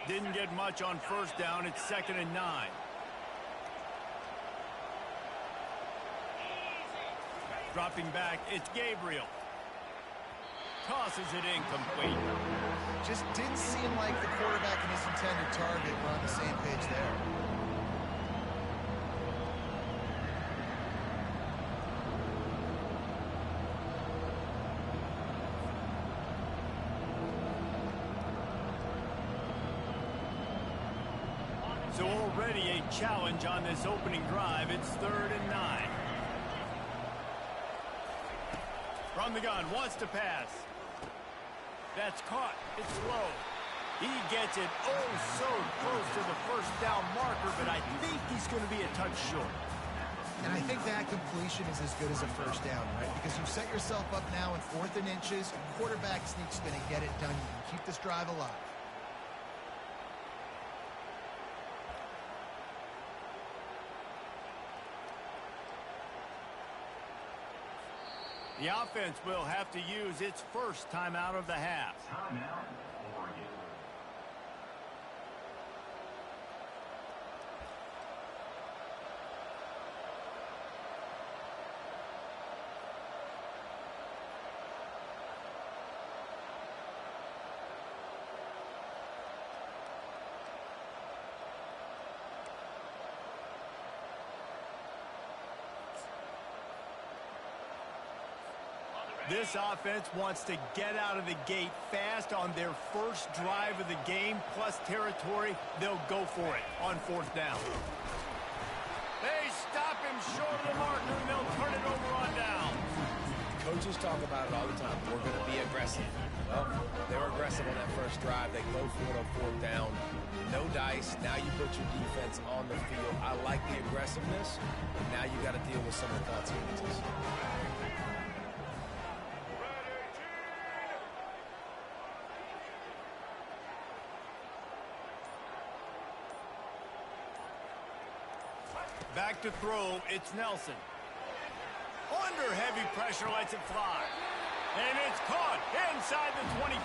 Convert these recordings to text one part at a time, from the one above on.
Didn't get much on first down. It's 2nd and 9. Dropping back, it's Gabriel. Tosses it incomplete. Just didn't seem like the quarterback and his intended target were on the same page there. So already a challenge on this opening drive. It's 3rd and 9. From the gun, wants to pass. That's caught. It's low. He gets it oh so close to the first down marker, but I think he's going to be a touch short. And I think that completion is as good as a first down, right? Because you've set yourself up now in 4th and inches. Quarterback sneak's going to get it done. You can keep this drive alive. The offense will have to use its first timeout of the half. Timeout, Oregon. This offense wants to get out of the gate fast on their first drive of the game, plus territory. They'll go for it on 4th down. They stop him short of the marker, and they'll turn it over on down. Coaches talk about it all the time. We're going to be aggressive. Well, they were aggressive on that first drive. They go for it on 4th down. No dice. Now you put your defense on the field. I like the aggressiveness. Now you got to deal with some of the consequences. Back to throw, it's Nelson. Under heavy pressure, lets it fly. And it's caught inside the 25.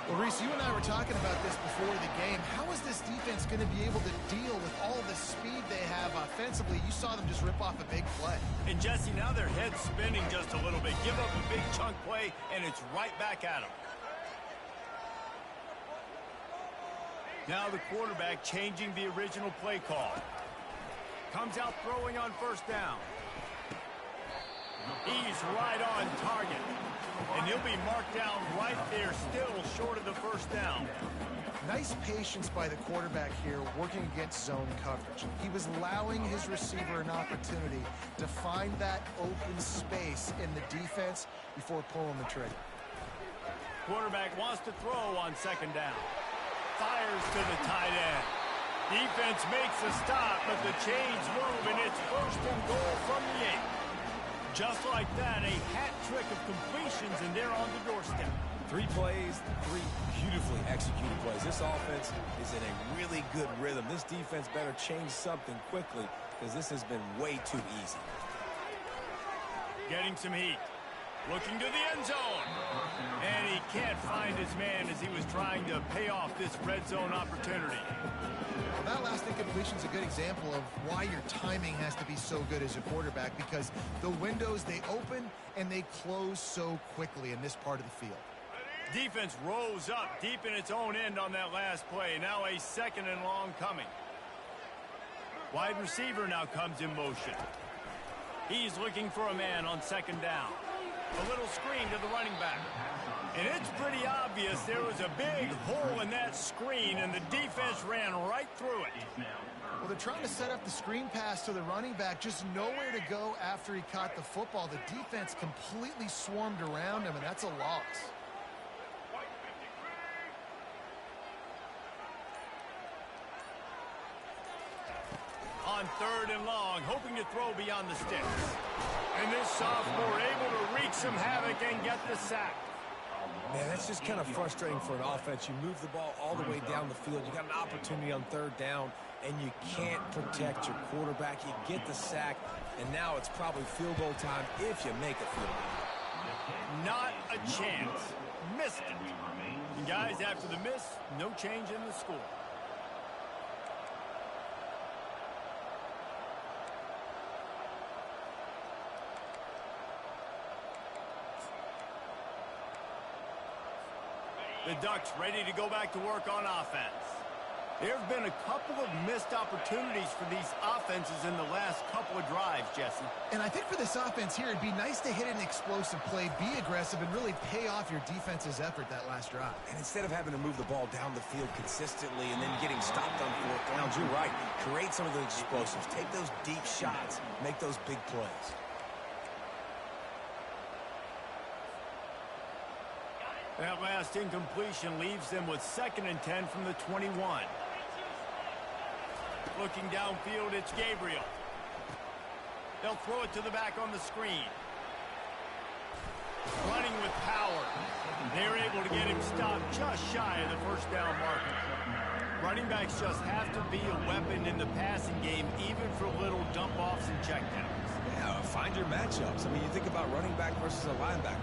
Well, Reese, you and I were talking about this before the game. How is this defense going to be able to deal with all the speed they have offensively? You saw them just rip off a big play. And, Jesse, now their head's spinning just a little bit. Give up a big chunk play, and it's right back at them. Now the quarterback changing the original play call. Comes out throwing on first down. He's right on target. And he'll be marked down right there, still short of the first down. Nice patience by the quarterback here working against zone coverage. He was allowing his receiver an opportunity to find that open space in the defense before pulling the trigger. Quarterback wants to throw on 2nd down. Fires to the tight end. Defense makes a stop, but the chains move, and it's 1st and goal from the 8. Just like that, a hat trick of completions, and they're on the doorstep. 3 plays, 3 beautifully executed plays. This offense is in a really good rhythm. This defense better change something quickly because this has been way too easy. Getting some heat. Looking to the end zone. And he can't find his man as he was trying to pay off this red zone opportunity. Well, that last incompletion is a good example of why your timing has to be so good as a quarterback, because the windows, they open and they close so quickly in this part of the field. Defense rose up deep in its own end on that last play. Now a 2nd and long coming. Wide receiver now comes in motion. He's looking for a man on 2nd down. A little screen to the running back. And it's pretty obvious there was a big hole in that screen, and the defense ran right through it. Well, they're trying to set up the screen pass to the running back, just nowhere to go after he caught the football. The defense completely swarmed around him, and that's a loss. On 3rd and long, hoping to throw beyond the sticks. And this sophomore able to wreak some havoc and get the sack. Man, that's just kind of frustrating for an offense. You move the ball all the way down the field. You got an opportunity on 3rd down, and you can't protect your quarterback. You get the sack, and now it's probably field goal time if you make a field goal. Not a chance. Missed it. And guys, after the miss, no change in the score. The Ducks ready to go back to work on offense. There have been a couple of missed opportunities for these offenses in the last couple of drives, Jesse. And I think for this offense here, it'd be nice to hit an explosive play, be aggressive, and really pay off your defense's effort that last drive. And instead of having to move the ball down the field consistently and then getting stopped on fourth downs, you're right. Create some of those explosives. Take those deep shots. Make those big plays. That last incompletion leaves them with 2nd and 10 from the 21. Looking downfield, it's Gabriel. They'll throw it to the back on the screen. Running with power. They're able to get him stopped just shy of the first down marker. Running backs just have to be a weapon in the passing game, even for little dump-offs and checkdowns. Yeah, find your matchups. I mean, you think about running back versus a linebacker.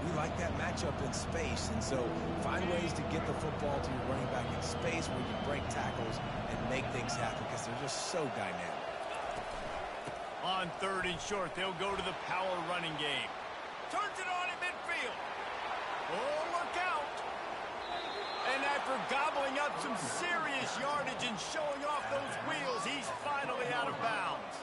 We like that matchup in space, and so find ways to get the football to your running back in space where you break tackles and make things happen because they're just so dynamic. On 3rd and short, they'll go to the power running game. Turns it on in midfield. Oh, look out. And after gobbling up some serious yardage and showing off those wheels, he's finally out of bounds.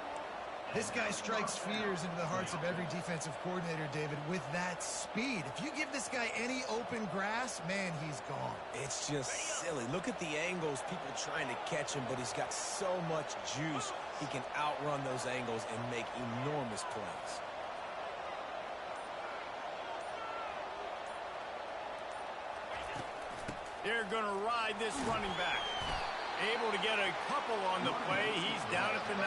This guy strikes fears into the hearts of every defensive coordinator, David, with that speed. If you give this guy any open grass, man, he's gone. It's just silly. Look at the angles, people trying to catch him, but he's got so much juice. He can outrun those angles and make enormous plays. They're going to ride this running back. Able to get a couple on the play. He's down at the 9.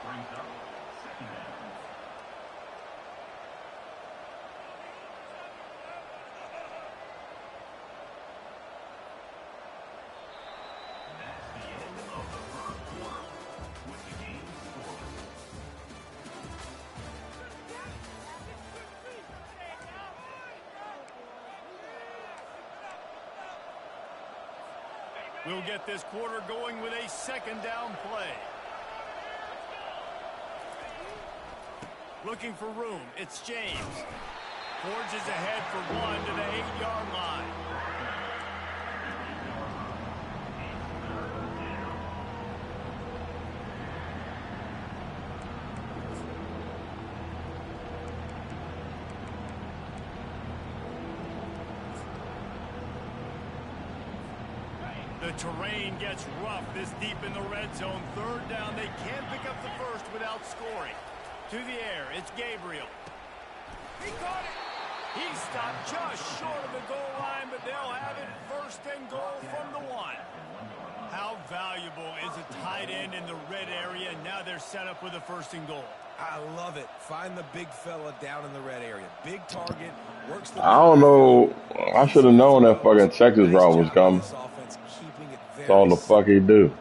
Brings up 2nd down. That's the end of the first quarter with the game scoreless. We'll get this quarter going with a 2nd down play. Looking for room, it's James. Forges ahead for 1 to the 8-yard line. The terrain gets rough this deep in the red zone. 3rd down, they can't pick up the first without scoring. To the air, it's Gabriel. He caught it. He stopped just short of the goal line, but they'll have it 1st and goal from the 1. How valuable is a tight end in the red area? Now they're set up with a 1st and goal. I love it. Find the big fella down in the red area. Big target. Works the I don't know. I should have known that fucking Texas route was coming. That's all the fuck he do.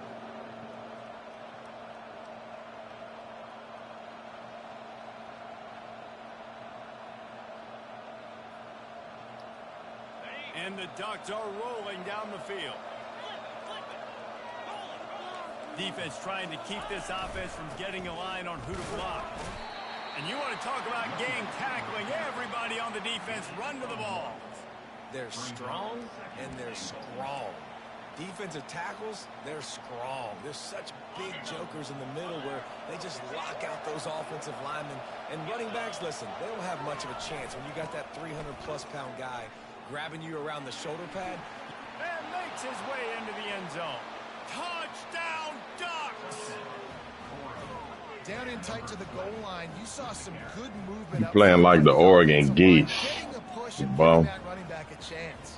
And the Ducks are rolling down the field. Defense trying to keep this offense from getting a line on who to block. And you want to talk about game tackling. Everybody on the defense run to the ball. They're strong and they're strong. Defensive tackles, they're strong. There's such big jokers in the middle where they just lock out those offensive linemen. And running backs, listen, they don't have much of a chance when you got that 300-plus pound guy grabbing you around the shoulder pad. And makes his way into the end zone. Touchdown, Ducks! Down in tight to the goal line, you saw some good movement. Playing like the Oregon Geese. Getting a push and Bum. giving that running back a chance.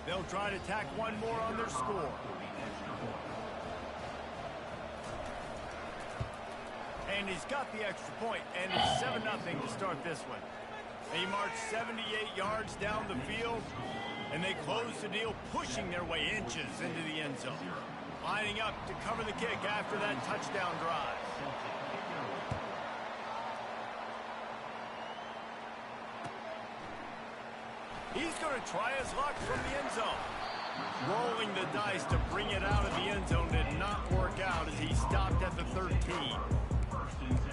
They'll try to tack one more on their score. And he's got the extra point, and it's 7-0 to start this one. They march 78 yards down the field, and they close the deal, pushing their way inches into the end zone. Lining up to cover the kick after that touchdown drive. He's going to try his luck from the end zone. Rolling the dice to bring it out of the end zone did not work out as he stopped at the 13. First and 10.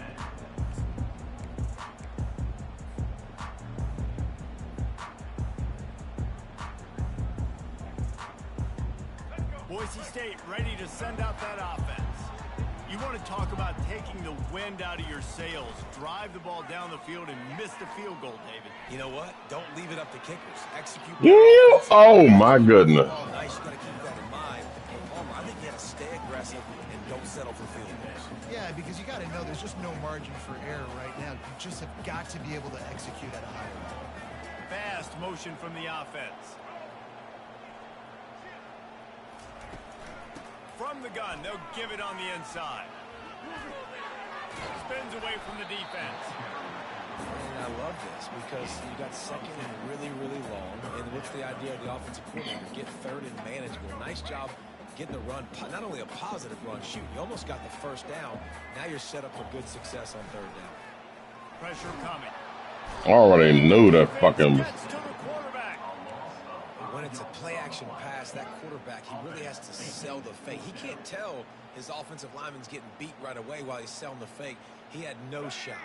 Boise State ready to send out that offense. You want to talk about taking the wind out of your sails. Drive the ball down the field and miss the field goal, David. You know what? Don't leave it up to kickers. Execute. Yeah. Oh, my goodness. Oh, nice. You got to keep that in mind. Hey, Palmer, I think you got to stay aggressive and don't settle for field goals. Yeah, because you got to know there's just no margin for error right now. You just have got to be able to execute at a higher level. Fast motion from the offense. From the gun, they'll give it on the inside. Spins away from the defense. And I love this because you got second and really, really long. And what's the idea of the offensive coordinator? Get third and manageable. Nice job getting the run. Not only a positive run, shoot, you almost got the first down. Now you're set up for good success on third down. Pressure coming. I already knew that fucking... Gets to the quarterback. When it's a play-action pass, that quarterback, he really has to sell the fake. He can't tell his offensive lineman's getting beat right away while he's selling the fake. He had no shot.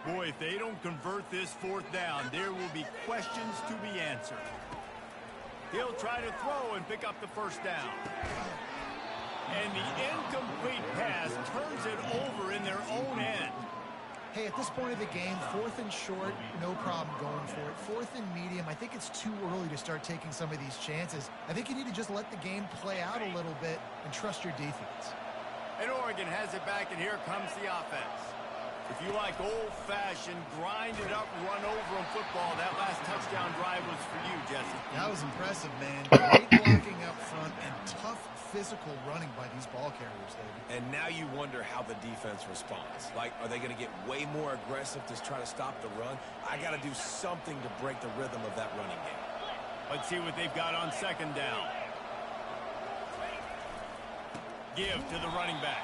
Boy, if they don't convert this fourth down, there will be questions to be answered. He'll try to throw and pick up the first down. And the incomplete pass turns it over in their own end. Hey, at this point of the game, 4th and short, no problem going for it. 4th and medium, I think it's too early to start taking some of these chances. I think you need to just let the game play out a little bit and trust your defense. And Oregon has it back, and here comes the offense. If you like old-fashioned, grind-it-up, run-over-'em football, that last touchdown drive was for you, Jesse. That was impressive, man. Great blocking up front and tough physical running by these ball carriers, David. And now you wonder how the defense responds. Like, are they going to get way more aggressive to try to stop the run? I got to do something to break the rhythm of that running game. Let's see what they've got on second down. Give to the running back.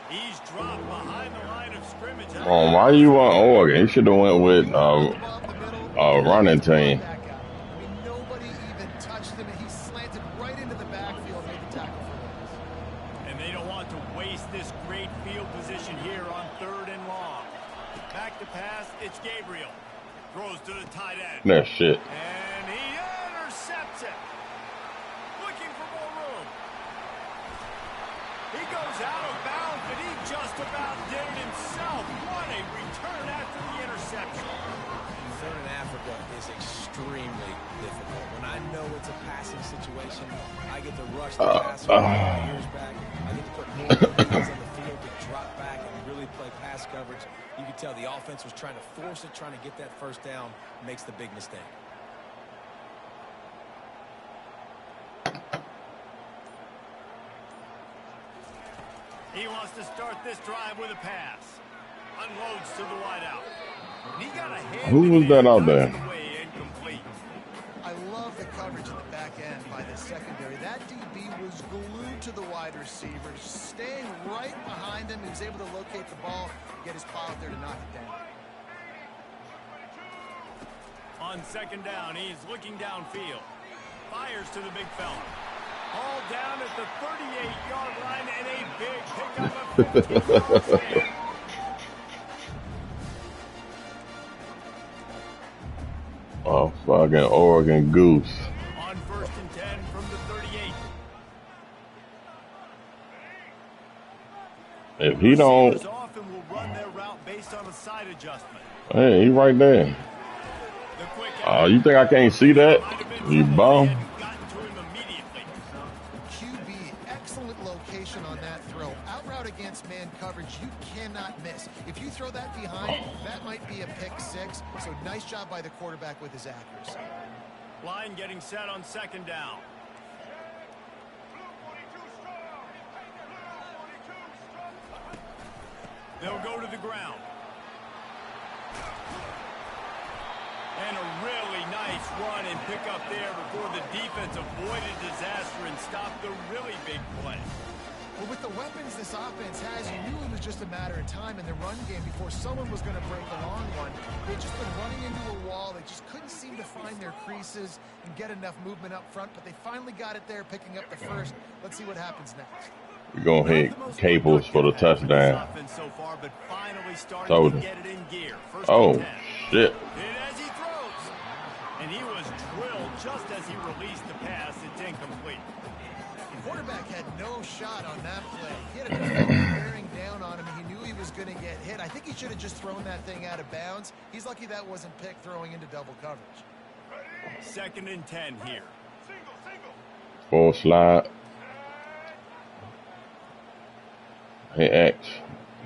He's dropped behind the line of scrimmage. Oh, why you want Oregon? You should have went with running team. I mean, nobody even touched him, and he slanted right into the backfield and made the tackle for loss. And they don't want to waste this great field position here on 3rd and long. Back to pass, it's Gabriel. Throws to the tight end. That shit. And he intercepts it. Looking for more room. He goes out of bounds, but he just about did it himself. What a return after the interception. Third in Africa is extremely difficult. When I know it's a passing situation, I get to rush the passer my ears back. I get to put more hands on the field to drop back and really play pass coverage. You can tell the offense was trying to force it, trying to get that first down, makes the big mistake. He wants to start this drive with a pass. Unloads to the wideout. He got a hand. Who was that out there? Incomplete. I love the coverage in the back end by the secondary. That DB was glued to the wide receiver, staying right behind him. He was able to locate the ball, get his paw out there to knock it down. On second down, he's looking downfield. Fires to the big fella. All down at the 38-yard line and a big pickup of 15 yards. Oh, fucking Oregon Goose. On 1st and 10 from the 38. If he don't... Receivers often will run their route based on a side adjustment. Hey, he right there. The quick You think I can't see that? You bum. QB, excellent location on that throw. Out route against man coverage, you cannot miss. If you throw that behind, that might be a pick 6. So nice job by the quarterback with his accuracy. Line getting set on second down. They'll go to the ground. And a really nice run and pick up there before the defense avoided disaster and stopped the really big play. Well, with the weapons this offense has, you knew it was just a matter of time in the run game before someone was going to break a long one. They'd just been running into a wall. They just couldn't seem to find their creases and get enough movement up front, but they finally got it there, picking up the first. Let's see what happens next. We're going to hit Cables for the touchdown. So far, but finally Told to him. get it in gear. Oh, shit. And as he throws, and he was drilled just as he released the pass. It's incomplete. The quarterback had no shot on that play. He had a defender bearing down on him, and he knew he was going to get hit. I think he should have just thrown that thing out of bounds. He's lucky that wasn't picked throwing into double coverage. 2nd and 10 here. Full slide. Hey, X.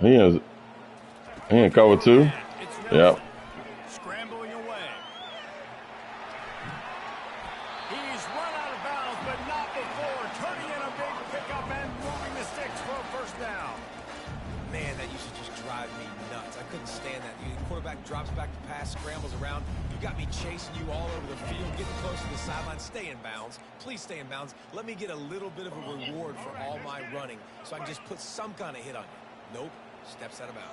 He in cover 2. Yep. Scrambling away. He's run out of bounds, but not before. Turning in a big pickup and moving the sticks for a first down. Man, that used to just drive me nuts. I couldn't stand that. The quarterback drops back to pass, scrambles around. You got me chasing you all over the field, getting close to the sideline. Stay in bounds. Please stay in bounds. Let me get a little bit of a reward for all my running so I can just put some kind of hit on you. Nope. Steps out of bounds.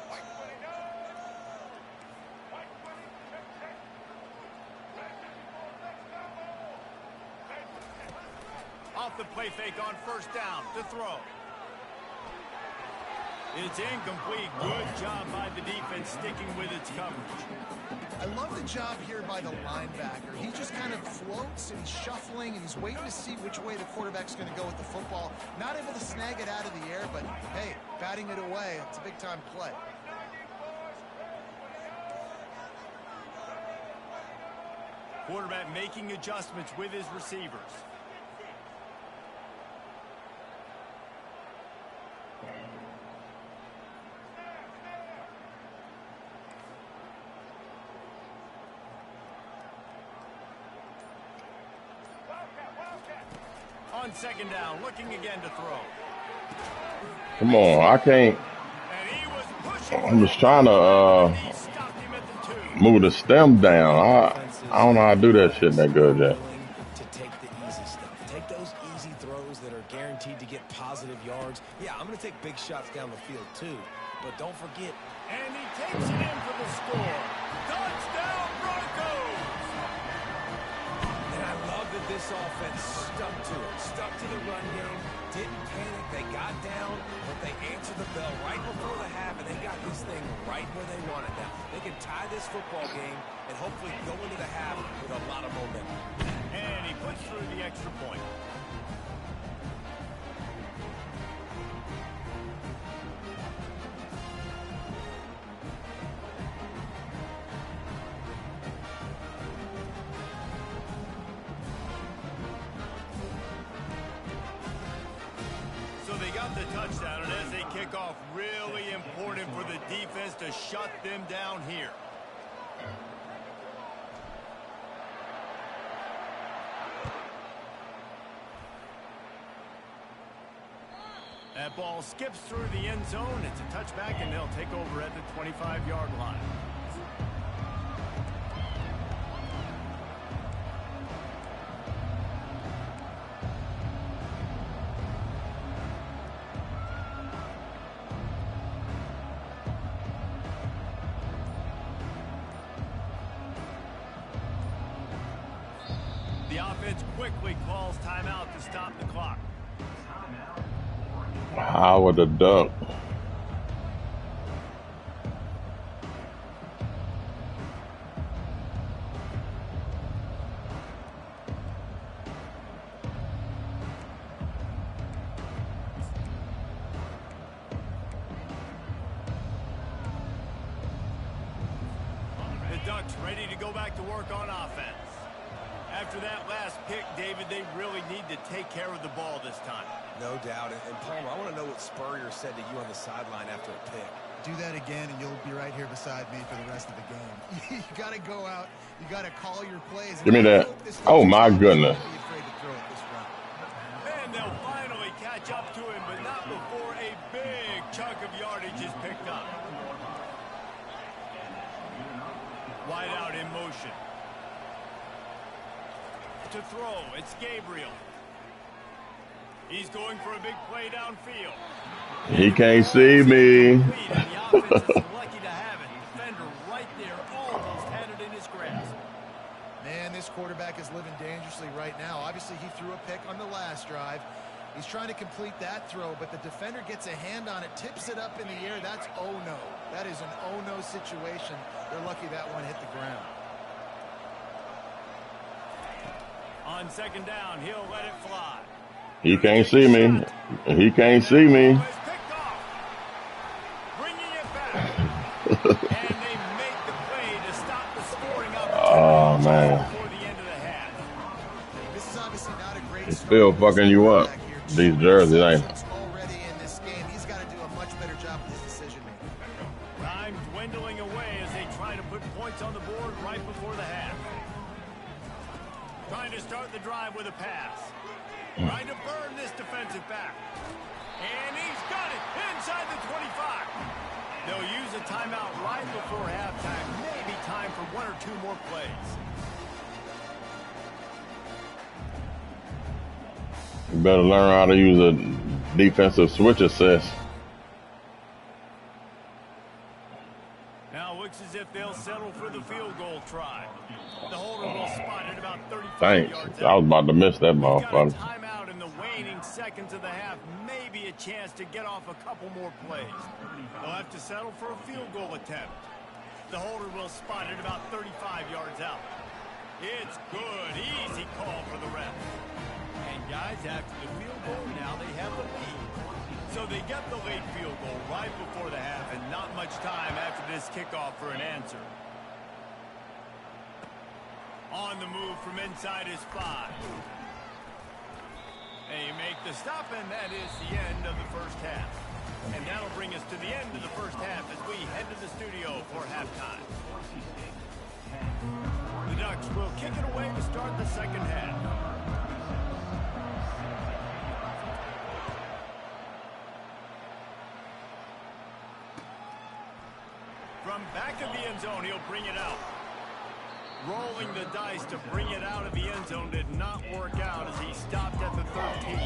Off the play fake on first down to throw. It's incomplete. Good job by the defense sticking with its coverage. I love the job here by the linebacker. He just kind of floats and he's shuffling and he's waiting to see which way the quarterback's going to go with the football. Not able to snag it out of the air, but hey, batting it away, it's a big-time play. Quarterback making adjustments with his receivers. On 2nd down, looking again to throw. Come on, I can't. And he was pushing. I'm just trying to He stopped him at the 2. move the stem down. I don't know how to do that shit that good yet. To take the easy stuff. Take those easy throws that are guaranteed to get positive yards. Yeah, I'm going to take big shots down the field too. But don't forget. And he takes it in for the score. Touchdown, Broncos! And I love that this offense stuck to it. Stuck to the run game. Didn't panic. They got down, but they answered the bell right before the half, and they got this thing right where they want it now. They can tie this football game and hopefully go into the half with a lot of momentum. And he puts through the extra point. So they got the touchdown, and as they kick off, really important for the defense to shut them down here. That ball skips through the end zone. It's a touchback, and they'll take over at the 25-yard line. The offense quickly calls timeout to stop the clock. Howard the Duck. The Ducks ready to go back to work on offense. After that last pick, David, they really need to take care of the ball this time. No doubt. And Palmer, I want to know what Spurrier said to you on the sideline after a pick. Do that again, and you'll be right here beside me for the rest of the game. You got to go out. You got to call your plays. Give me that. Oh, my goodness. And they'll finally catch up to him, but not before a big chunk of yardage is picked up. Wide out in motion. To throw, it's Gabriel. He's going for a big play downfield. He can't see me. The offense is lucky to have it. Defender right there, almost had it in his grasp. Man, this quarterback is living dangerously right now. Obviously, he threw a pick on the last drive. He's trying to complete that throw, but the defender gets a hand on it, tips it up in the air. That's oh-no. That is an oh-no situation. They're lucky that one hit the ground. On second down, he'll let it fly. He can't see me. He can't see me. Bringing it back. And they make the play to stop the scoring opportunity. Oh, man. Before the end of the half. This is obviously not a great It's still fucking you up. These jerseys, ain't it? Already in this game, he's got to do a much better job with his decision making. Time dwindling away as they try to put points on the board right before the half. Trying to start the drive with a pass. Trying to burn this defensive back. And he's got it inside the 25. They'll use a timeout right before halftime. Maybe time for one or two more plays. You better learn how to use a defensive switch assist. Now looks as if they'll settle for the field goal try. The holder will spot it about 35 Thanks. yards I out. was about to miss that We've got a motherfucker. timeout in the waning seconds of the half. Maybe a chance to get off a couple more plays. They'll have to settle for a field goal attempt. The holder will spot it about 35 yards out. It's good. Easy call for the ref. And guys, after the field goal, now they have the lead. So they get the late field goal right before the half, and not much time after this kickoff for an answer. On the move from inside his 5. They make the stop, and that is the end of the first half. And that'll bring us to the end of the first half as we head to the studio for halftime. The Ducks will kick it away to start the second half. From back of the end zone, he'll bring it out. Rolling the dice to bring it out of the end zone did not work out as he stopped at the 13.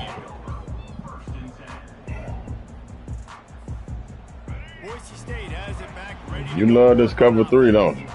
Boise State has it back ready. You love this cover 3, don't you?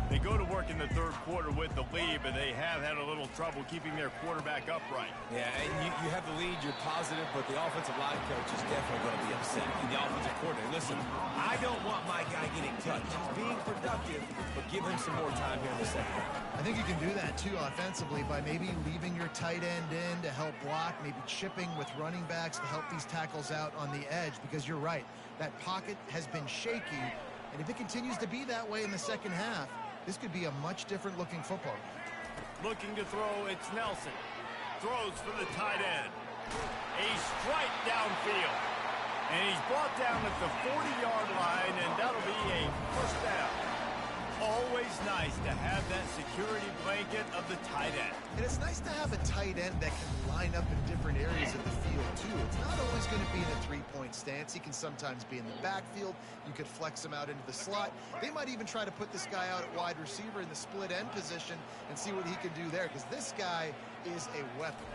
They go to work in the third quarter with the lead, but they have had a little trouble keeping their quarterback upright. Yeah, and you have the lead, you're positive, but the offensive line coach is definitely going to be upset. And the offensive coordinator, listen, I don't want my guy getting touched. He's being productive, but give him some more time here in the second half. I think you can do that, too, offensively, by maybe leaving your tight end in to help block, maybe chipping with running backs to help these tackles out on the edge, because you're right. That pocket has been shaky, and if it continues to be that way in the second half, this could be a much different looking football game. Looking to throw, it's Nelson. Throws for the tight end. A strike downfield. And he's brought down at the 40-yard line, and that'll be a first down. Always nice to have that security blanket of the tight end. And it's nice to have a tight end that can line up in different areas of the field, too. It's not always going to be in a three-point stance. He can sometimes be in the backfield. You could flex him out into the slot. They might even try to put this guy out at wide receiver in the split end position and see what he can do there, because this guy is a weapon.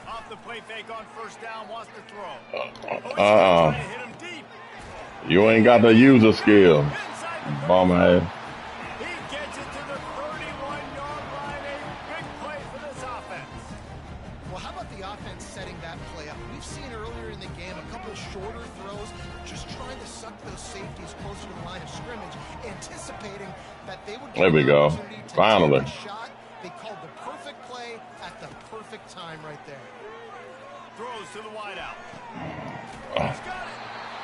Off the play fake on first down, wants to throw. Hit him deep. You ain't got the user skill. Bomb ass. He gets it to the 31-yard line. A big play for this offense. Well, how about the offense setting that play up? We've seen earlier in the game a couple shorter throws, just trying to suck those safeties closer to the line of scrimmage, anticipating that they would get There we an go. opportunity to Finally. take a shot. They called the perfect play at the perfect time right there. Throws to the wideout. He's got it.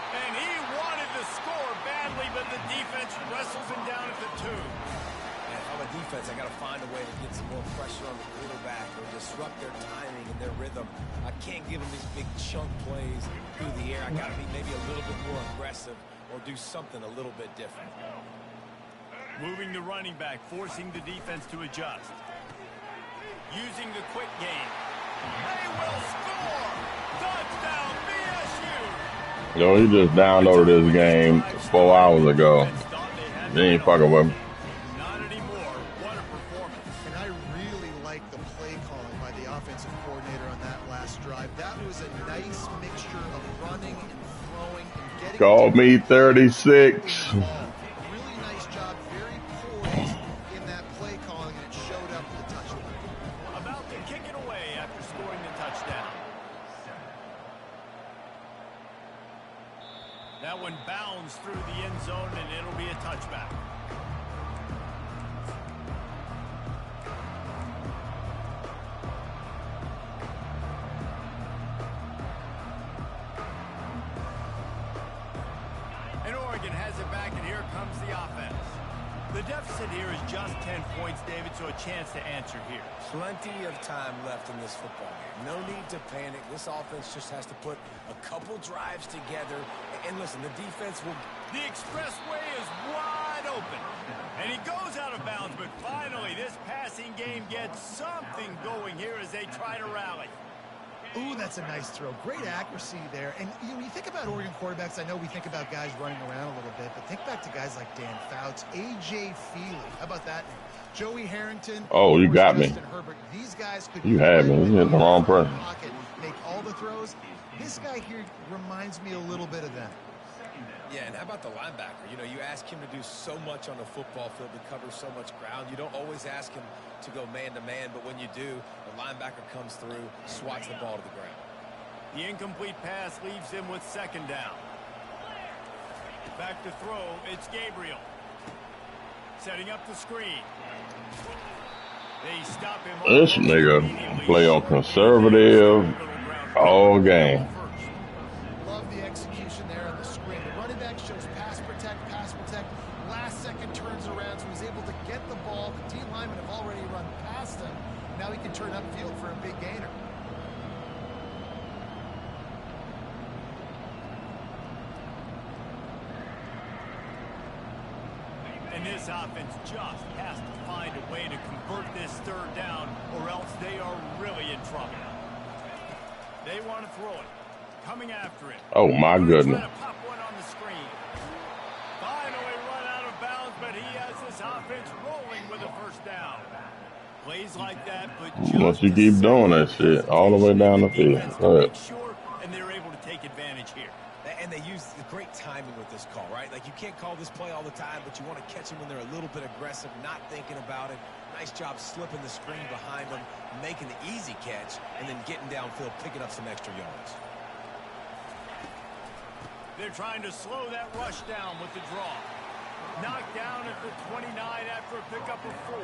And he wanted to score badly, but the defense wrestles him down at the 2. And if I'm a defense, I got to find a way to get some more pressure on the quarterback or disrupt their timing and their rhythm. I can't give them these big chunk plays through the air. I got to be maybe a little bit more aggressive or do something a little bit different. Moving the running back, forcing the defense to adjust. Using the quick game. They will score! Touchdown, BSU! Yo, he just downloaded this game 4 hours ago. They ain't fucking with him. Not anymore. What a performance. And I really like the play calling by the offensive coordinator on that last drive. Call me 36. Really nice job, very poised in that play calling, and it showed up with the touchdown. About to kick it away after scoring the touchdown. That one bounds through the end zone, and it'll be a touchback. And Oregon has it back, and here comes the offense. The deficit here is just 10 points, David, so a chance to answer here. Plenty of time left in this football game. No need to panic. This offense just has to put a couple drives together. And listen, the defense will... The expressway is wide open. And he goes out of bounds, but finally this passing game gets something going here as they try to rally. Ooh, that's a nice throw. Great accuracy there. And when you think about Oregon quarterbacks, I know we think about guys running around a little bit, but think back to guys like Dan Fouts, A.J. Feely. How about that name? Joey Harrington. Oh, you got me. Herbert. These guys could You had me. You hit the wrong person. Make all the throws. This guy here reminds me a little bit of them. Yeah, and how about the linebacker? You know, you ask him to do so much on the football field, to cover so much ground. You don't always ask him to go man-to-man, but when you do, the linebacker comes through, swats the ball to the ground. The incomplete pass leaves him with second down. Back to throw, it's Gabriel. Setting up the screen. They stop him. This nigga play on conservative all game. Love the execution there on the screen. The running back shows pass protect. Last second turns around, so he's able to get the ball. The D linemen have already run past him. Now he can turn upfield for a big gainer. And this offense just has to find a way to convert this third down, or else they are really in trouble. They want to throw it. Coming after it. Oh, my goodness. Pop one on the screen. Finally run out of bounds, but he has this offense rolling with a first down. Plays like that, but once you keep doing that shit all the way down the field. Sure, and they're able to take advantage here. And they use the great timing with this call, right? Like, you can't call this play all the time, but you want to catch them when they're a little bit aggressive, not thinking about it. Nice job slipping the screen behind them, making the easy catch, and then getting downfield, picking up some extra yards. They're trying to slow that rush down with the draw. Knocked down at the 29 after a pickup of 4.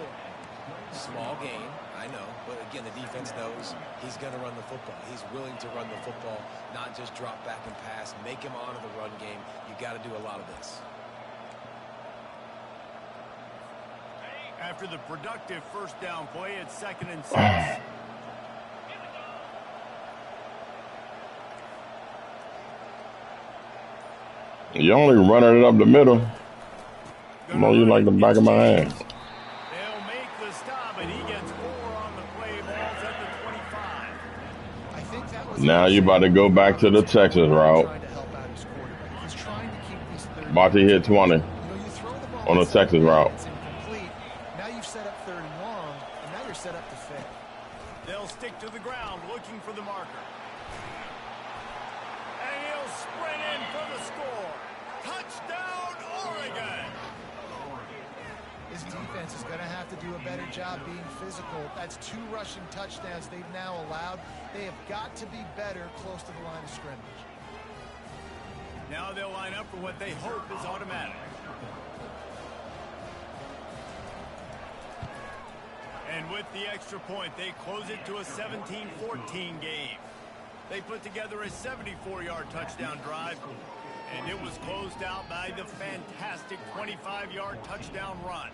Small gain, I know, but again, the defense knows he's going to run the football. He's willing to run the football, not just drop back and pass, make him honor the run game. You got to do a lot of this. After the productive first down play, it's 2nd and 6. You only running it up the middle. More you like the back of my hand. They'll make the stop, and he gets 4 on the play. Ball's at the 25. I think that was Now you about to go back to the Texas route. About to hit 20 on the Texas route. Now you've set up 3rd and long, and now you're set up to fail. They'll stick to the ground looking for the marker. And he'll sprint in for the score. Touchdown, Oregon! His defense is going to have to do a better job being physical. That's 2 rushing touchdowns they've now allowed. They have got to be better close to the line of scrimmage. Now they'll line up for what they hope is automatic. And with the extra point, they close it to a 17-14 game. They put together a 74-yard touchdown drive, and it was closed out by the fantastic 25-yard touchdown run.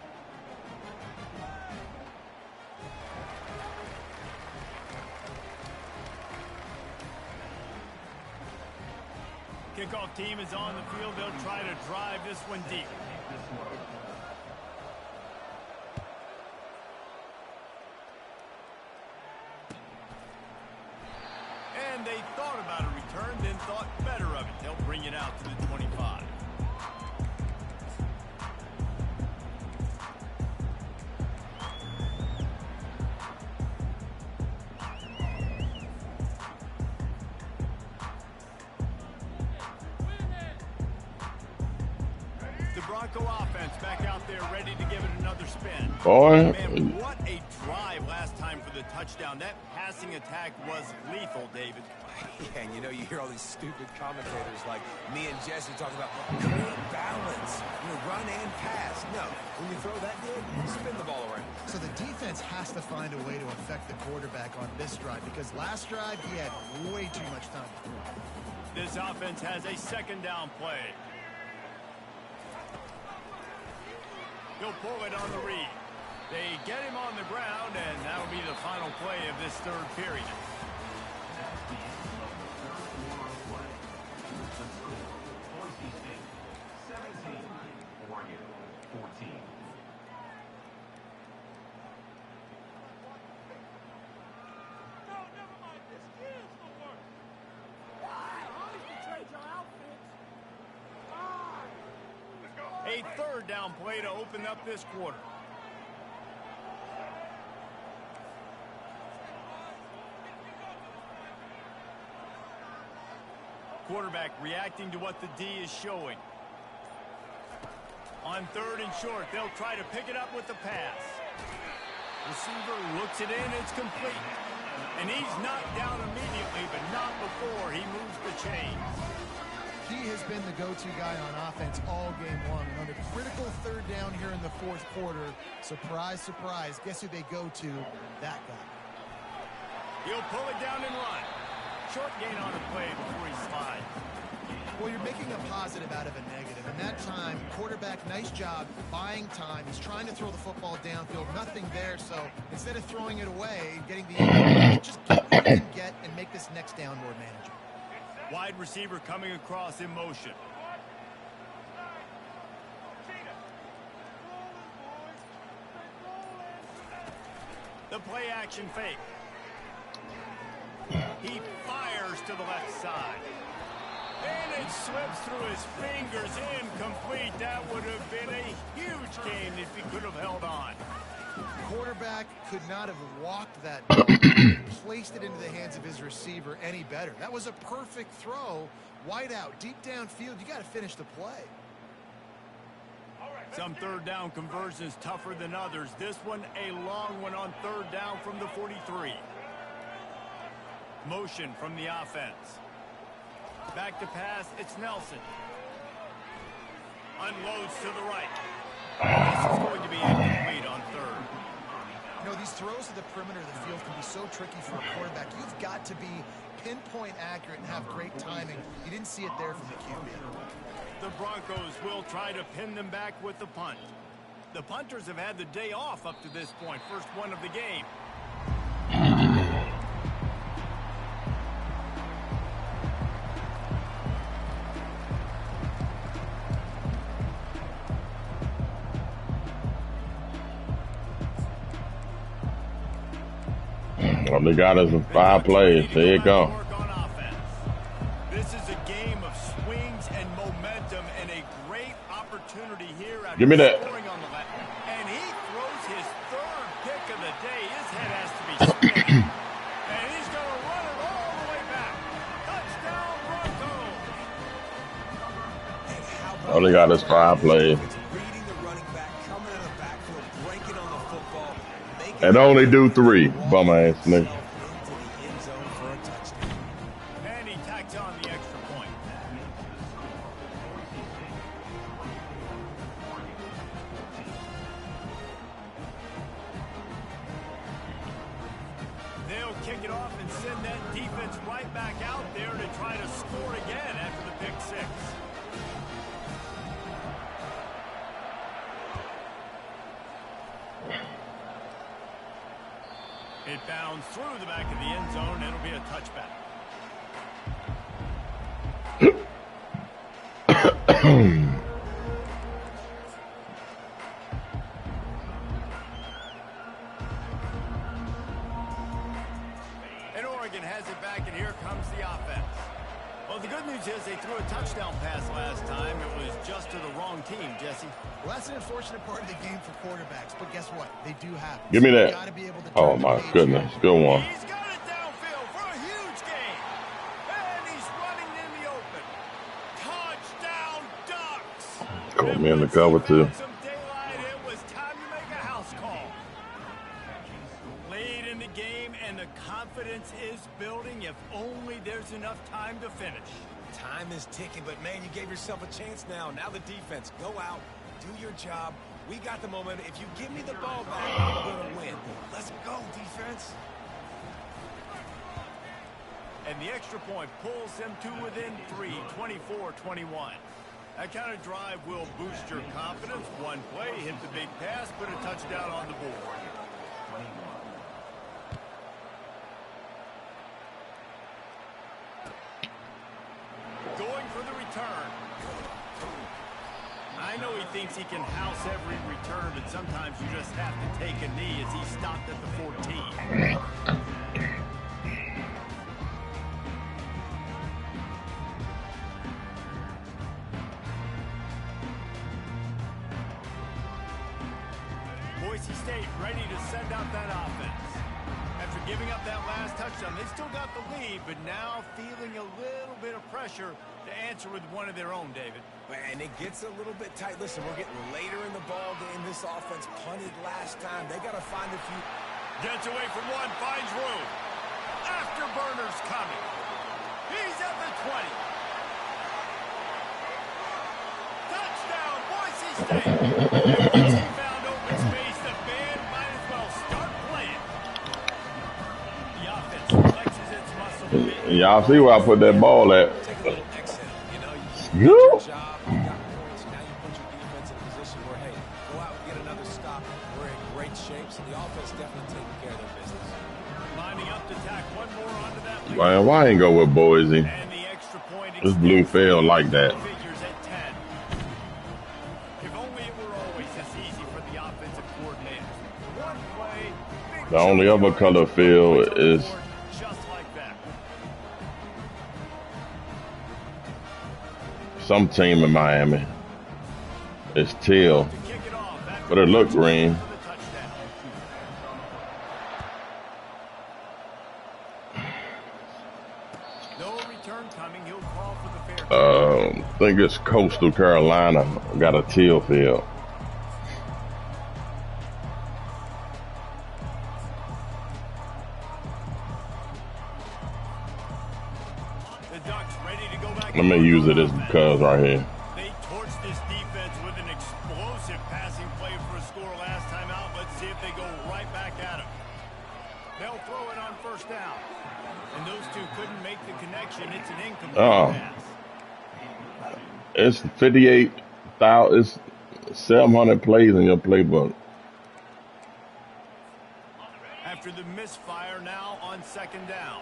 Kickoff team is on the field. They'll try to drive this one deep. And they thought about a return, then thought better of it. They'll bring it out to the 25. Bronco offense back out there ready to give it another spin. Boy. Man, what a drive last time for the touchdown. That passing attack was lethal, David. Yeah, and you know, you hear all these stupid commentators like me and Jesse talking about great balance, run and pass. No, when you throw that good, spin the ball around. So the defense has to find a way to affect the quarterback on this drive because last drive he had way too much time. This offense has a second down play. He'll pull it on the read. They get him on the ground, and that'll be the final play of this third period. That's the end of the third quarter of play. The score, Boise State 17, Oregon 14. A third down play to open up this quarter. Quarterback reacting to what the D is showing. On third and short, they'll try to pick it up with the pass. Receiver looks it in, it's complete. And he's knocked down immediately, but not before he moves the chains. He has been the go-to guy on offense all game long. And on the critical third down here in the fourth quarter, surprise, surprise, guess who they go to? That guy. He'll pull it down and run. Short gain on the play before he slides. Well, you're making a positive out of a negative. And that time, quarterback, nice job buying time. He's trying to throw the football downfield. Nothing there. So instead of throwing it away, getting the end, just get what you can get and make this next down more manageable. Wide receiver coming across in motion. The play action fake. He fires to the left side. And it slips through his fingers, incomplete. That would have been a huge gain if he could have held on. Quarterback could not have walked that, placed it into the hands of his receiver any better. That was a perfect throw. Wide out, deep downfield. You got to finish the play. Some third down conversions tougher than others. This one a long one on third down from the 43. Motion from the offense. Back to pass, it's Nelson. Unloads to the right. This is going to be incomplete on third. You know, these throws to the perimeter of the field can be so tricky for a quarterback. You've got to be pinpoint accurate and have great timing. You didn't see it there from the QB. The Broncos will try to pin them back with the punt. The punters have had the day off up to this point. First one of the game. Well, they got us in 5 plays. There you go. This is a game of swings and momentum and a great opportunity here. Give me that. And he throws his third pick of the day. His head has to be spinning. And he's going to run it all the way back. Touchdown, Broncos. Oh, they got us 5 plays. And only do 3, bum ass nigga. And he tacks on the extra point. They'll kick it off and send that defense right back out there to try to score again after the pick six. It bounds through the back of the end zone. It'll be a touchback. And Oregon has it back, and here comes the offense. Well, the good news is they threw a touchdown pass last time. It was just to the wrong team, Jesse. Well, that's an unfortunate part of the game for quarterbacks, but guess what? They do have it. Give me that. Gotta be able to Oh, turn the my page. goodness. Good one. He's got it downfield for a huge gain. And he's running in the open. Touchdown, Ducks. Come Me in the cover too. Some daylight. It was time to make a house call. Late in the game, and the confidence is building. If only there's enough time to finish. Time is ticking, but man, you gave yourself a chance now. Now the defense, go out, do your job. We got the momentum. If you give me the ball back, I'm going to win. Let's go, defense. And the extra point pulls them to within 3, 24-21. That kind of drive will boost your confidence. One play, hit the big pass, put a touchdown on the board. Going for the return. I know he thinks he can house every return, but sometimes you just have to take a knee as he stopped at the 14. Boise State ready to send out that offense. After giving up that last touchdown, they still got the lead, but now feeling a little bit of pressure to answer with one of their own, David. And it gets a little bit tight. Listen, we're getting later in the ball game. This offense punted last time. They got to find a few. Gets away from one, finds room. Afterburner's coming. He's at the 20. Touchdown, Boise State. Once he found open space, the band might as well start playing. The offense flexes its muscle. Y'all see where I put that ball at? Take a little exhale. You know, you did your job, you got points. Now you put your defense in a position where, hey, go out and get another stop. We're in great shape, so the offense definitely taking care of their business. Lining up to tack one more onto that lead. Man, why ain't go with Boise? And the extra point This blue failed like that. figures at 10. If only it were always this easy for the offensive coordinator. One play, big The only other color field is just like that. some team in Miami. It's teal, To kick it off after but it looked green. for the touchdown. No return coming. He'll call for the fair. I think it's Coastal Carolina got a teal field. The Ducks ready to go back. Let me use it as because right here. They torched this defense with an explosive passing play for a score last time out. Let's see if they go right back at him. They'll throw it on first down. And those two couldn't make the connection. It's an incomplete pass. It's 58,000. It's 700 plays in your playbook. After the misfire, now on second down.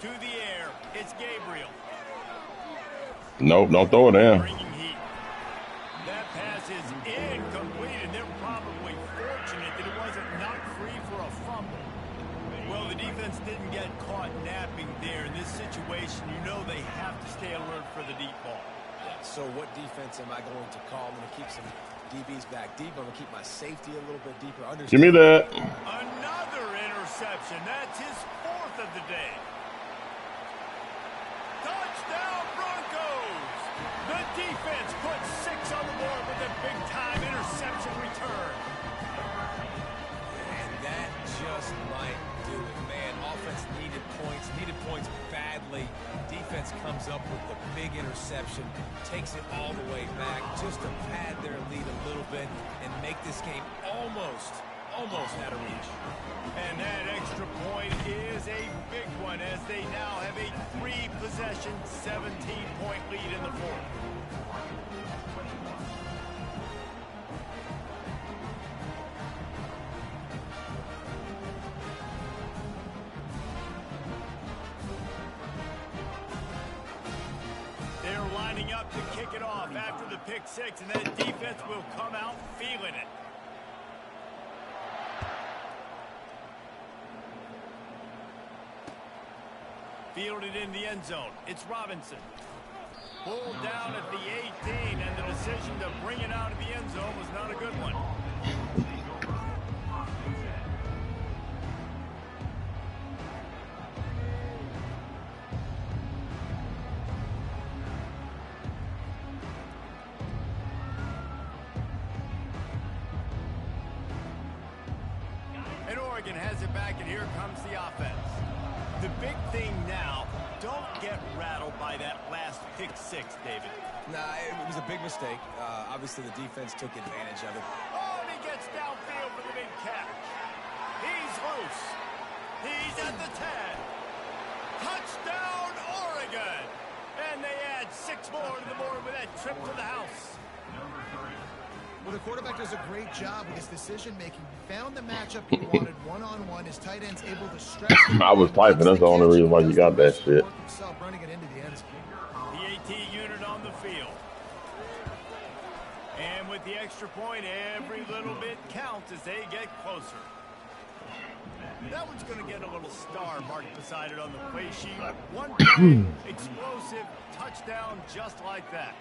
To the air, it's Gabriel. Nope, don't throw it in. Bringing heat. That pass is incomplete, and they're probably fortunate that it wasn't knocked free for a fumble. Well, the defense didn't get caught napping there. In this situation, you know they have to stay alert for the deep ball. So what defense am I going to call? I'm going to keep some DBs back deep. I'm going to keep my safety a little bit deeper. Give me that. Another interception. That's his fourth of the day. Touchdown, Broncos! The defense puts 6 on the board with a big-time interception return. And that just might do it, man. Offense needed points badly. Defense comes up with the big interception, takes it all the way back just to pad their lead a little bit and make this game almost out of reach. And that extra point is a big one as they now have a 3-possession, 17-point lead in the fourth. They're lining up to kick it off after the pick six, and that defense will come out feeling it. Fielded in the end zone. It's Robinson. Pulled down at the 18, and the decision to bring it out of the end zone was not a good one. Oregon has it back, and here comes the offense. The big thing now, don't get rattled by that last pick-6, David. Nah, it was a big mistake. Obviously, the defense took advantage of it. Oh, and he gets downfield for the big catch. He's loose. He's at the 10. Touchdown, Oregon! And they add 6 more to the board with that trip to the house. Well, the quarterback does a great job with his decision-making. He found the matchup he wanted one-on-one. His tight end's able to stretch. I was typing. That's the only reason why you got that shit. Running it into the end zone. The AT unit on the field. And with the extra point, every little bit counts as they get closer. That one's going to get a little star marked beside it on the play sheet. One play, explosive touchdown just like that.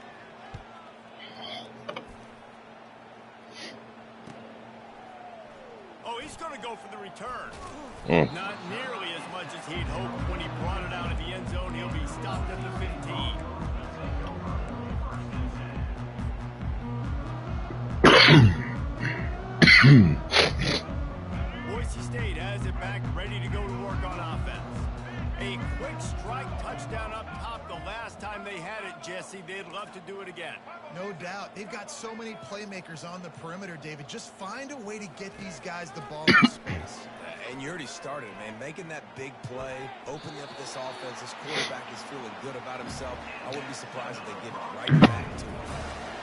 Oh, he's going to go for the return. Not nearly as much as he'd hoped when he brought it out of the end zone. He'll be stopped at the 15. Boise State has it back, ready to go to work on offense. A quick strike touchdown up top the last time they had it, Jesse. They'd love to do it again. No doubt. They've got so many playmakers on the perimeter, David. Just find a way to get these guys the ball in space. And you already started, man. Making that big play, opening up this offense. This quarterback is feeling good about himself. I wouldn't be surprised if they give it right back to him.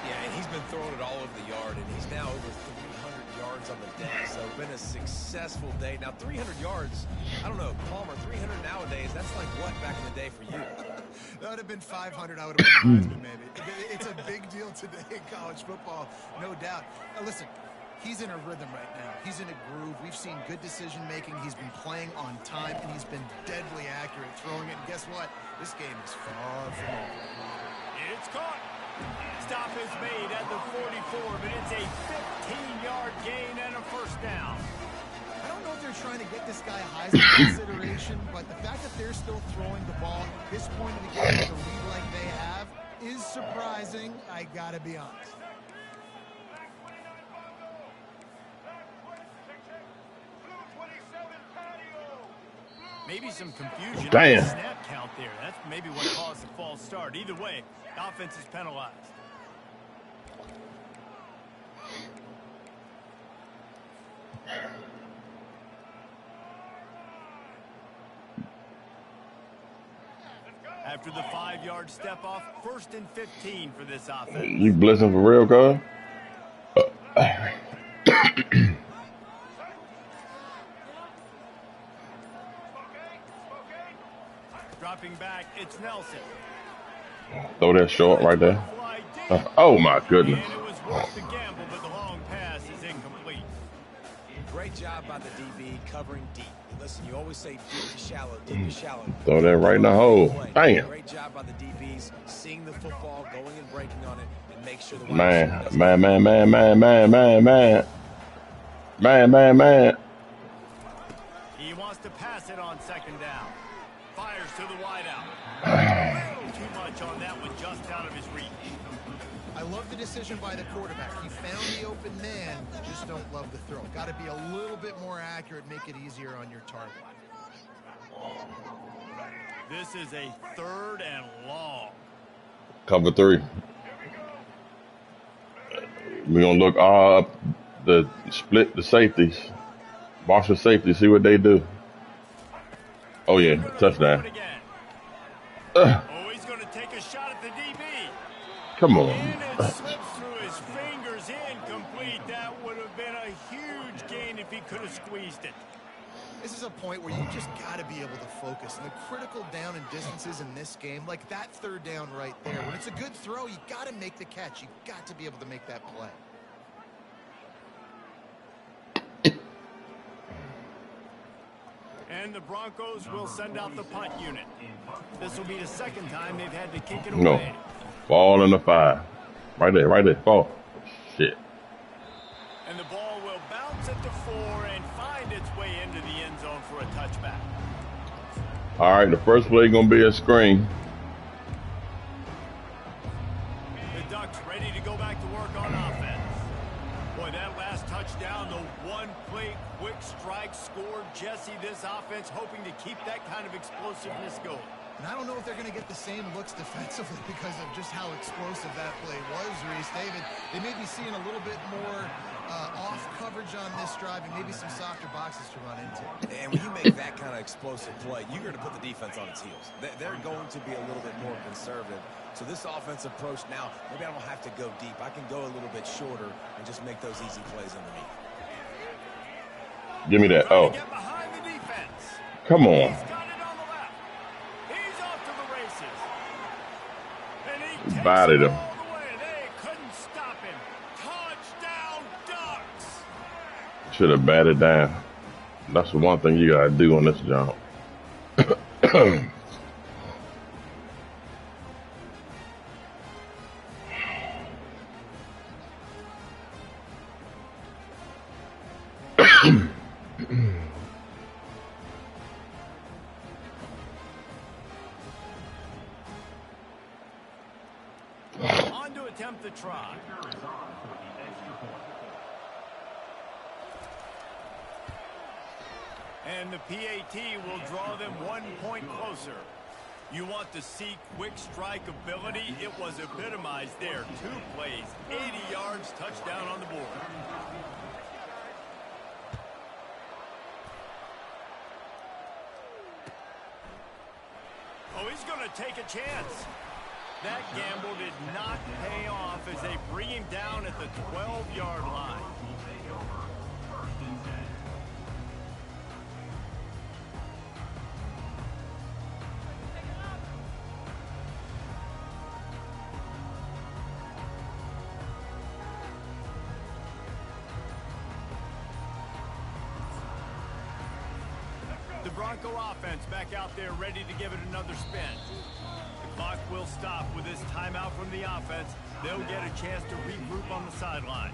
Yeah, and he's been throwing it all over the yard, and he's now over 300 yards on the day. So it's been a successful day. Now, 300 yards, I don't know, Palmer, 300 nowadays, that's like what back in the day for you? That would have been 500. I would have been Heisman, maybe. It's a big deal today in college football, no doubt. Now, listen, he's in a rhythm right now. He's in a groove. We've seen good decision-making. He's been playing on time, and he's been deadly accurate throwing it. And guess what? This game is far from over. It's caught. Stop is made at the 44, but it's a 15-yard gain and a first down. I don't know if they're trying to get this guy Heisman consideration, but the fact that they're still throwing the ball at this point of the game with a lead like they have is surprising. I gotta be honest. Maybe some confusion Damn. on the snap count there. That's maybe what caused the false start. Either way, the offense is penalized. After the 5-yard step off, 1st and 15 for this offense. You blitzing for real, cuz? Dropping back, it's Nelson. Throw that short right there. Oh my goodness. And it was worth the gamble, but the long pass is incomplete. Great job by the DB covering deep. Listen, you always say deep to shallow, deep to shallow. Throw that right in the hole. Damn. Great job by the DBs, seeing the football, going and breaking on it, and make sure the Man. He wants to pass it on 2nd down. Fires to the wideout. Too much on that one, just out of his reach. I love the decision by the quarterback. He found the open man, just don't love the throw. Got to be a little bit more accurate, make it easier on your target. This is a 3rd and long. Cover 3. We're going to look up the split the safeties. Watch the safety, see what they do. Oh, yeah, touchdown. Oh, he's going to take a shot at the DB. Come on. And it slips through his fingers, incomplete. That would have been a huge gain if he could have squeezed it. This is a point where you just got to be able to focus. And the critical down and distances in this game, like that 3rd down right there, when it's a good throw, you got to make the catch. You got to be able to make that play. And the Broncos will send out the punt unit. This will be the 2nd time they've had to kick it away. No. Ball in the 5. Right there. Ball. Shit. And the ball will bounce at the 4 and find its way into the end zone for a touchback. All right, the first play going to be a screen. The Ducks ready to go back to work on offense. Boy, that last touchdown, the one-play quick strike scored. Jesse, this offense hoping to keep that kind of explosiveness going. And I don't know if they're going to get the same looks defensively because of just how explosive that play was, Reese. David, they may be seeing a little bit more off coverage on this drive and maybe some softer boxes to run into. And when you make that kind of explosive play, you're going to put the defense on its heels. They're going to be a little bit more conservative. So this offensive approach now, maybe I don't have to go deep. I can go a little bit shorter and just make those easy plays underneath. Give me that. Oh. Get behind the defense. Come on. He's got it on the left. He's off to the races. And he takes Bodied it him. all the way. They couldn't stop him. Touchdown, Ducks. Should have batted down. That's the one thing you got to do on this jump. On to attempt the try. And the PAT will draw them 1 point closer. You want to see quick strike ability? It was epitomized there. 2 plays, 80 yards, touchdown on the board. Oh, he's going to take a chance. That gamble did not pay off as they bring him down at the 12-yard line. The Bronco offense back out there ready to give it another spin. The clock will stop with this timeout from the offense. They'll get a chance to regroup on the sideline.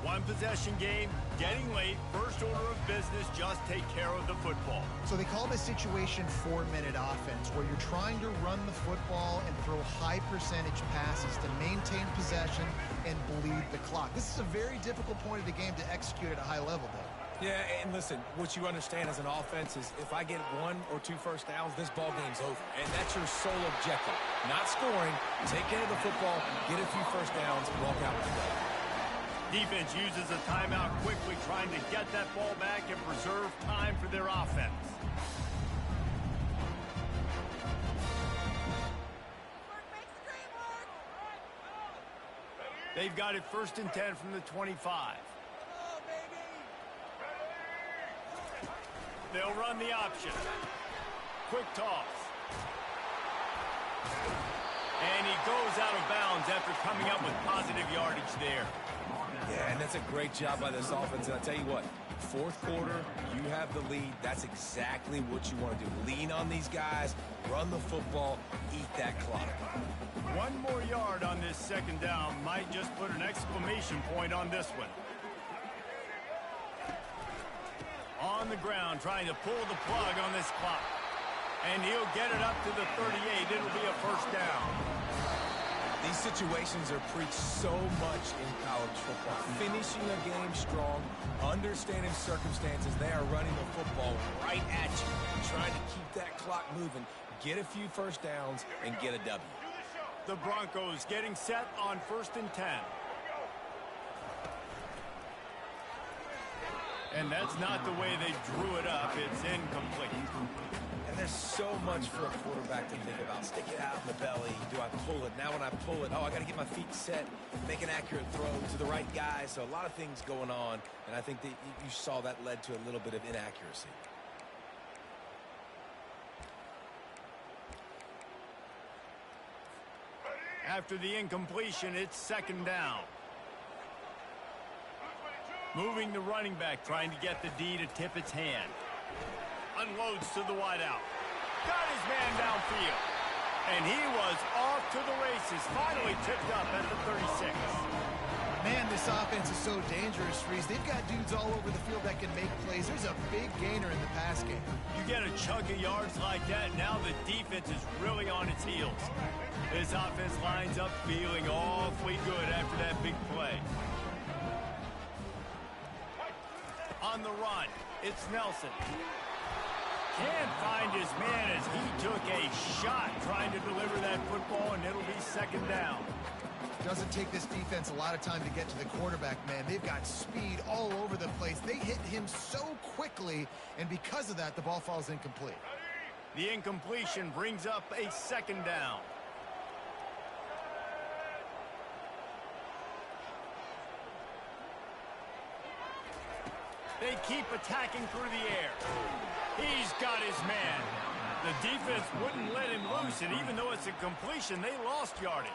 1 possession game, getting late, first order of business, just take care of the football. So they call this situation 4-minute offense, where you're trying to run the football and throw high percentage passes to maintain possession and bleed the clock. This is a very difficult point of the game to execute at a high level, though. Yeah, and listen, what you understand as an offense is if I get 1 or 2 first downs, this ball game's over. And that's your sole objective. Not scoring, take care of the football, get a few first downs, and walk out with the ball. Defense uses a timeout quickly, trying to get that ball back and preserve time for their offense. They've got it 1st and 10 from the 25. They'll run the option. Quick toss. And he goes out of bounds after coming up with positive yardage there. Yeah, and that's a great job by this offense. And I'll tell you what, 4th quarter, you have the lead. That's exactly what you want to do. Lean on these guys, run the football, eat that clock. 1 more yard on this 2nd down might just put an exclamation point on this one. On the ground, trying to pull the plug on this clock. And he'll get it up to the 38. It'll be a 1st down. These situations are preached so much in college football. Finishing a game strong, understanding circumstances. They are running the football right at you, trying to keep that clock moving, get a few first downs, and get a W. The Broncos getting set on 1st and 10. And that's not the way they drew it up. It's incomplete. And there's so much for a quarterback to think about. Stick it out in the belly. Do I pull it? Now when I pull it, oh, I got to get my feet set, make an accurate throw to the right guy. So a lot of things going on. And I think that you saw that led to a little bit of inaccuracy. After the incompletion, it's 2nd down. Moving the running back, trying to get the D to tip its hand. Unloads to the wideout. Got his man downfield. And he was off to the races. Finally tipped up at the 36. Man, this offense is so dangerous, Reese. They've got dudes all over the field that can make plays. There's a big gainer in the pass game. You get a chunk of yards like that, now the defense is really on its heels. This offense lines up feeling awfully good after that big play. On the run, it's Nelson. Can't find his man as he took a shot trying to deliver that football, and it'll be second down. Doesn't take this defense a lot of time to get to the quarterback, man. They've got speed all over the place. They hit him so quickly, and because of that, the ball falls incomplete. The incompletion brings up a second down. They keep attacking through the air. He's got his man. The defense wouldn't let him loose, and even though it's a completion, they lost yardage.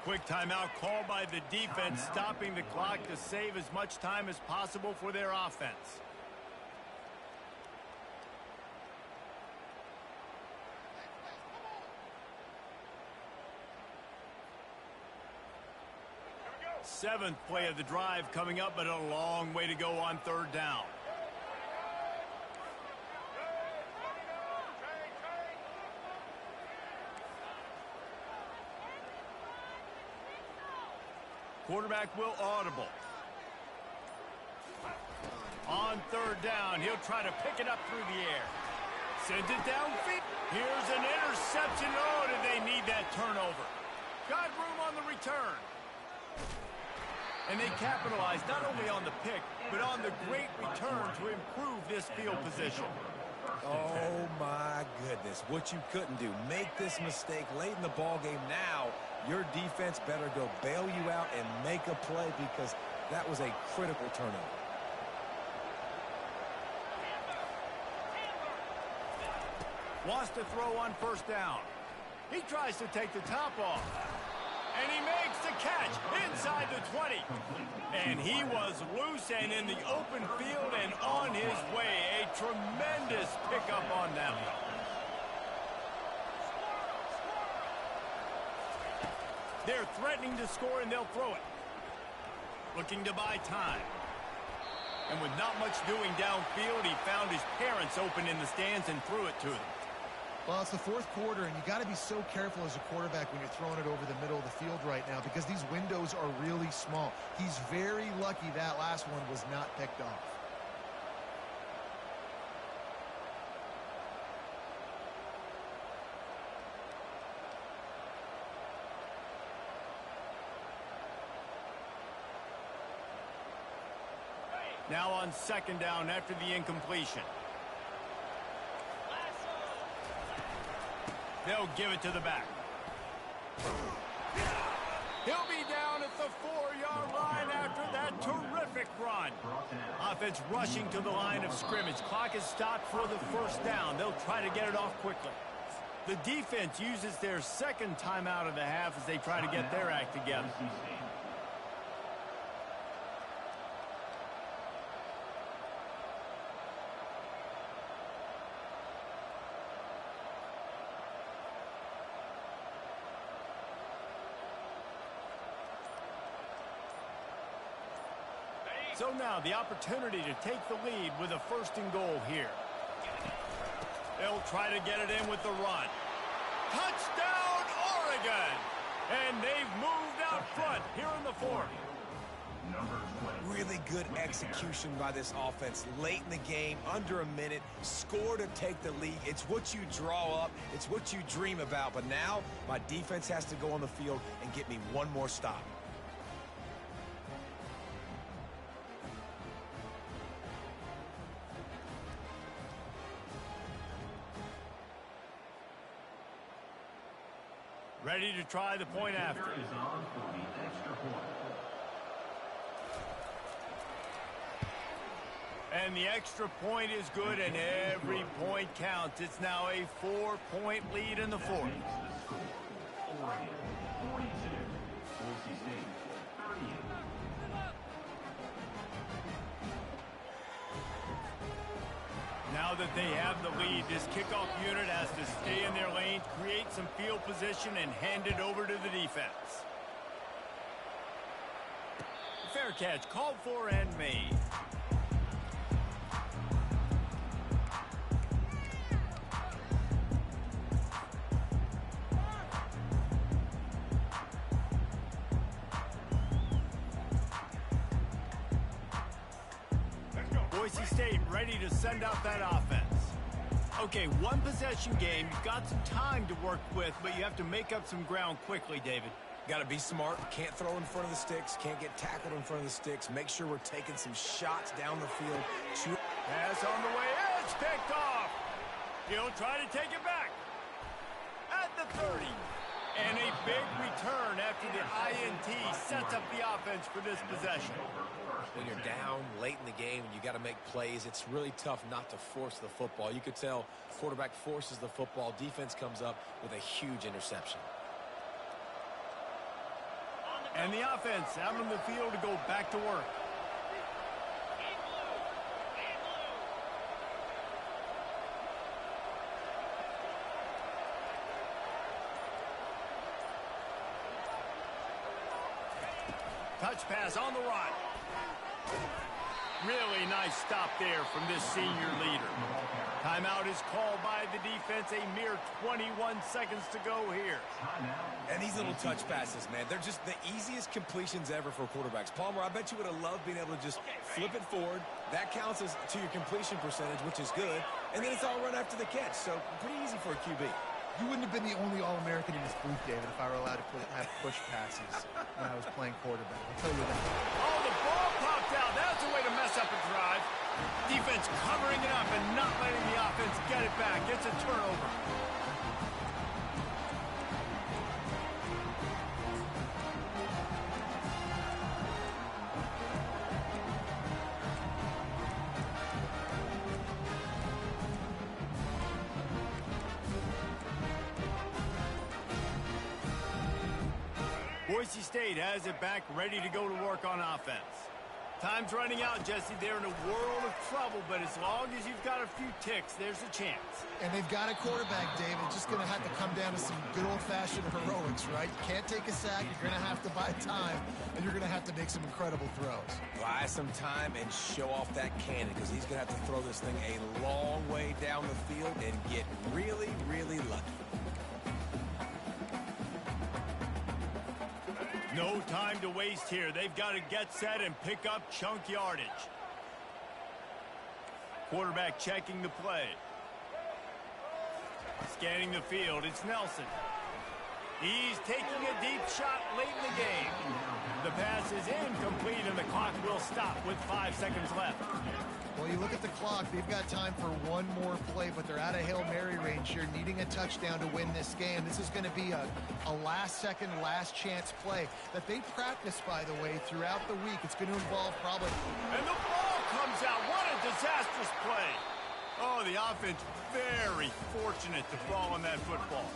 Quick timeout called by the defense, stopping the clock to save as much time as possible for their offense. Seventh play of the drive coming up, but a long way to go on third down. Quarterback will audible. On third down, he'll try to pick it up through the air. Sends it downfield. Here's an interception. Oh, did they need that turnover? Got room on the return. And they capitalized not only on the pick, but on the great return to improve this field position. Oh, my goodness. What you couldn't do. Make this mistake late in the ballgame. Now, your defense better go bail you out and make a play because that was a critical turnover. Wants to throw on first down. He tries to take the top off. And he makes the catch inside the 20. And he was loose and in the open field and on his way. A tremendous pickup on them. They're threatening to score, and they'll throw it. Looking to buy time. And with not much doing downfield, he found his parents open in the stands and threw it to them. Well, it's the fourth quarter, and you got to be so careful as a quarterback when you're throwing it over the middle of the field right now because these windows are really small. He's very lucky that last one was not picked off. Now on second down after the incompletion. They'll give it to the back. He'll be down at the 4-yard line after that terrific run. Offense rushing to the line of scrimmage. Clock is stopped for the first down. They'll try to get it off quickly. The defense uses their second timeout of the half as they try to get their act together. So now the opportunity to take the lead with a first and goal here. They'll try to get it in with the run. Touchdown, Oregon! And they've moved out front here in the fourth. Really good execution by this offense late in the game, under a minute, score to take the lead. It's what you draw up. It's what you dream about. But now my defense has to go on the field and get me one more stop. Ready to try the point after. And the extra point is good, and every point counts. It's now a 4-point lead in the fourth. Now that they have the lead, this kickoff unit has to stay in their lane, create some field position, and hand it over to the defense. Fair catch called for and made. Boise State ready to send out that offense. Okay, one possession game. You've got some time to work with, but you have to make up some ground quickly, David. Got to be smart. Can't throw in front of the sticks. Can't get tackled in front of the sticks. Make sure we're taking some shots down the field. Pass on the way. It's picked off. He'll try to take it back. At the 30. And a big return after the INT sets up the offense for this possession. When you're down late in the game and you got to make plays, it's really tough not to force the football. You could tell quarterback forces the football. Defense comes up with a huge interception. And the offense out on the field to go back to work. Touch pass on the right. Really nice stop there from this senior leader. Timeout is called by the defense. A mere 21 seconds to go here. And these little touch passes, man, they're just the easiest completions ever for quarterbacks. Palmer, I bet you would have loved being able to just flip it forward. That counts as to your completion percentage, which is good. And then it's all run after the catch. So pretty easy for a QB. You wouldn't have been the only All-American in this booth, David, if I were allowed to have push passes when I was playing quarterback. I'll tell you that. Oh, the ball popped out. That's a way to mess up a drive. Defense covering it up and not letting the offense get it back. It's a turnover. Boise State has it back, ready to go to work on offense. Time's running out, Jesse. They're in a world of trouble, but as long as you've got a few ticks, there's a chance. And they've got a quarterback, David. Just going to have to come down to some good old-fashioned heroics, right? You can't take a sack. You're going to have to buy time, and you're going to have to make some incredible throws. Buy some time and show off that cannon, because he's going to have to throw this thing a long way down the field and get really, really lucky. No time to waste here. They've got to get set and pick up chunk yardage. Quarterback checking the play. Scanning the field, it's Nelson. He's taking a deep shot late in the game. The pass is incomplete and the clock will stop with 5 seconds left. Well, you look at the clock, they've got time for one more play, but they're out of Hail Mary range here, needing a touchdown to win this game. This is going to be a last-second, last-chance play that they practice, by the way, throughout the week. It's going to involve probably... And the ball comes out. What a disastrous play. Oh, the offense very fortunate to fall on that football.